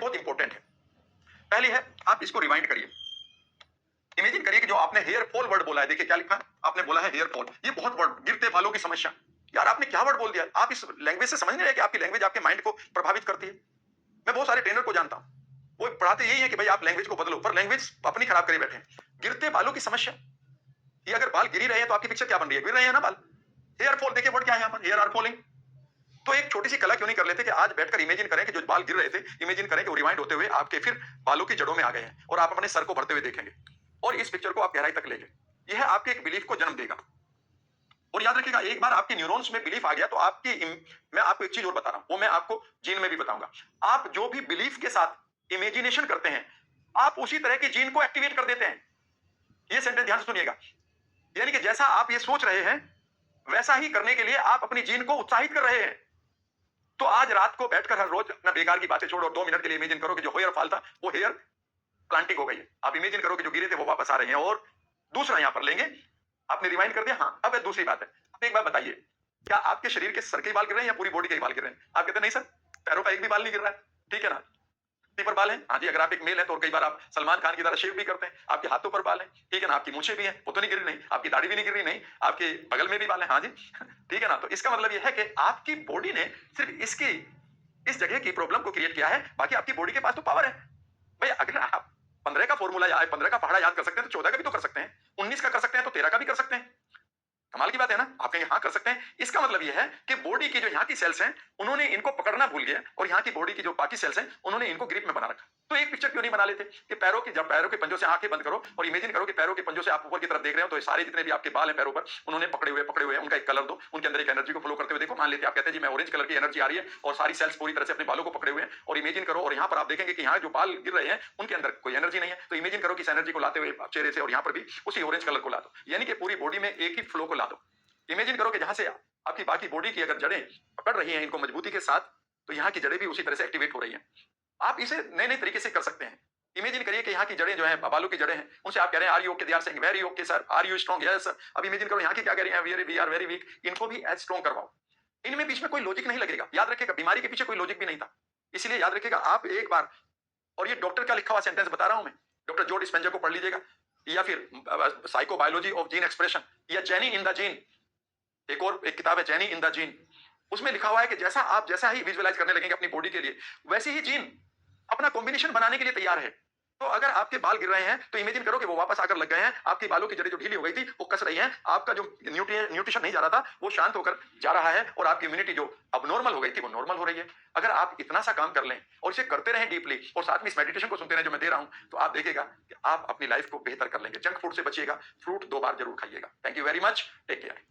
बहुत इंपॉर्टेंट है। पहली है, आप इसको रिवाइंड करिए। इमेजिन करिए कि जो आपने हेयर फॉल वर्ड बोला है, देखिए क्या लिखा है, आपने बोला है हेयर फॉल, ये बहुत वर्ड, गिरते बालों की समस्या। यार आपने क्या वर्ड बोल दिया? आप इस लैंग्वेज से समझ नहीं रहे कि आपकी लैंग्वेज आपके माइंड को प्रभावित करती है। मैं बहुत सारे ट्रेनर को जानता हूं, वो पढ़ाते यही है कि भाई आप लैंग्वेज को बदलो, पर लैंग्वेज अपनी खराब करे बैठे हैं। गिरते बालों की समस्या, ये अगर बाल गिर ही रहे हैं तो आपकी पिक्चर क्या बन रही है? गिर रहे हैं ना बाल। हेयर फॉल, देखिए वर्ड क्या है यहाँ पर, हेयर आर फॉलिंग। तो एक छोटी सी कला क्यों नहीं कर लेते कि आज बैठकर इमेजिन करें कि जो बाल गिर रहे थे, इमेजिन करें कि वो रिवाइंड होते हुए आपके फिर बालों की जड़ों में आ गए हैं और आप अपने सर को भरते हुए देखेंगे और इस पिक्चर को आप गहराई तक ले गए। यह आपके एक बिलीफ को जन्म देगा। और याद रखिएगा, एक बार आपके न्यूरॉन्स में बिलीफ आ गया तो मैं आपको एक चीज और बता रहा हूं, वो मैं आपको जीन में भी बताऊंगा। आप जो भी बिलीफ के साथ इमेजिनेशन करते हैं, आप उसी तरह के जीन को एक्टिवेट कर देते हैं। ये सेंटेंस ध्यान से सुनिएगा। यानी कि जैसा आप ये सोच रहे हैं, वैसा ही करने के लिए आप अपनी जीन को उत्साहित कर रहे हैं। तो आज रात को बैठकर हर रोज अपना बेकार की बातें छोड़ो और 2 मिनट के लिए इमेजिन करो कि जो हेयर फॉल था वो हेयर प्लांटिंग हो गई है। आप इमेजिन करो कि जो गिरे थे वो वापस आ रहे हैं। और दूसरा यहां पर लेंगे, आपने रिवाइंड कर दिया। हाँ, अब दूसरी बात है, आप एक बात बताइए, क्या आपके शरीर के सर के बाल गिर रहे हैं या पूरी बॉडी के बाल गिर रहे हैं? आप कहते हैं नहीं सर, पैरों का एक भी बाल नहीं गिर रहा है। ठीक है ना, पर बाल हैं। हाँ जी, अगर आप एक मेल है तो कई बार आप सलमान खान की तरह शेव भी करते हैं। आपके हाथों पर बाल हैं, ठीक है ना, आपकी मूछें भी हैं, वो तो नहीं गिर रही, नहीं आपकी दाढ़ी भी नहीं गिर रही, नहीं आपके बगल में भी बाल हैं। हाँ जी, ठीक है ना। तो इसका मतलब यह है कि आपकी बॉडी ने सिर्फ इस जगह की प्रॉब्लम को क्रिएट किया है, बाकी आपकी बॉडी के पास तो पावर है। भाई अगर आप 15 का फॉर्मूला या 15 का पहाड़ा याद कर सकते हैं तो 14 का भी तो कर सकते हैं, 19 का कर सकते हैं तो 13 का भी कर सकते हैं। कमाल की बात है ना। आप कहेंगे हाँ कर सकते हैं, इसका मतलब यह है कि बॉडी की जो यहाँ की सेल्स हैं उन्होंने इनको पकड़ना भूल गए और यहाँ की बॉडी की जो बाकी सेल्स हैं उन्होंने इनको ग्रिप में बना रखा। तो एक पिक्चर क्यों नहीं बना लेते कि जब पैरों के पंजों से आंखें बंद करो और इमेजिन करो कि पैरों के पंजों से आप ऊपर की तरफ देख रहे हो, तो सारे जितने भी आपके बाल हैं पैरों पर, उन्होंने पकड़े हुए उनका एक कलर दो, उनके अंदर एक एनर्जी को फ्लो करते हुए देखो। मान लेते आप कहते हैं जी मैं ऑरेंज कलर की एनर्जी आ रही है और सारी सेल्स पूरी तरह से अपने बालों को पकड़े हुए हैं, और इमेजिन करो और यहाँ पर आप देखेंगे कि यहाँ जो बाल गिर रहे हैं उनके अंदर कोई एनर्जी नहीं है। तो इमेजिन करो कि इस एनर्जी को लाते हुए चेहरे से और यहाँ पर भी उसी ऑरेंज कलर को ला दो, यानी कि पूरी बॉडी में एक ही फ्लो को ला दो। इमेजिन करो कि जहां से आपकी बाकी बॉडी की अगर जड़ें पकड़ रही हैं इनको मजबूती के साथ, तो यहाँ की जड़ें भी उसी तरह से एक्टिवेट हो रही हैं। आप इसे नए नए तरीके से कर सकते हैं। इमेजिन करिए कि यहाँ की जड़ें जो हैं, बालों की जड़ें हैं, उनसे आप कह रहे हैं are you okay, they are saying very okay sir, are you strong, yes sir. अब इमेजिन करो यहाँ की क्या कह रही हैं, वी आर वेरी वीक, इनको भी एज स्ट्रांग करवाओ। इनमें बीच में कोई लॉजिक नहीं लगेगा। याद रखिएगा, बीमारी के पीछे कोई लॉजिक भी नहीं था। इसलिए याद रखिएगा आप एक बार, और ये डॉक्टर का लिखा हुआ सेंटेंस बता रहा हूं मैं, डॉक्टर जो डिस्पेंजा को पढ़ लीजिएगा, या फिर साइकोबायोलॉजी ऑफ जीन एक्सप्रेशन, या जेनी इन द जीन, एक किताब है जेनी इन द जीन। उसमें लिखा हुआ है कि जैसा ही विजुअलाइज करने लगेंगे अपनी बॉडी के लिए, वैसे ही जीन अपना कॉम्बिनेशन बनाने के लिए तैयार है। तो अगर आपके बाल गिर रहे हैं तो इमेजिन करो कि वो वापस आकर लग गए हैं, आपकी बालों की जड़ें जो ढीली हो गई थी वो कस रही हैं, आपका जो न्यूट्रिशन नहीं जा रहा था वो शांत होकर जा रहा है, और आपकी इम्यूनिटी जो अब नॉर्मल हो गई थी वो नॉर्मल हो रही है। अगर आप इतना सा काम कर लें और इसे करते रहें डीपली, और साथ में इस मेडिटेशन को सुनते रहें जो मैं दे रहा हूं, तो आप देखिएगा कि आप अपनी लाइफ को बेहतर कर लेंगे। जंक फूड से बचिएगा, फ्रूट 2 बार जरूर खाइएगा। Thank you very much, take care.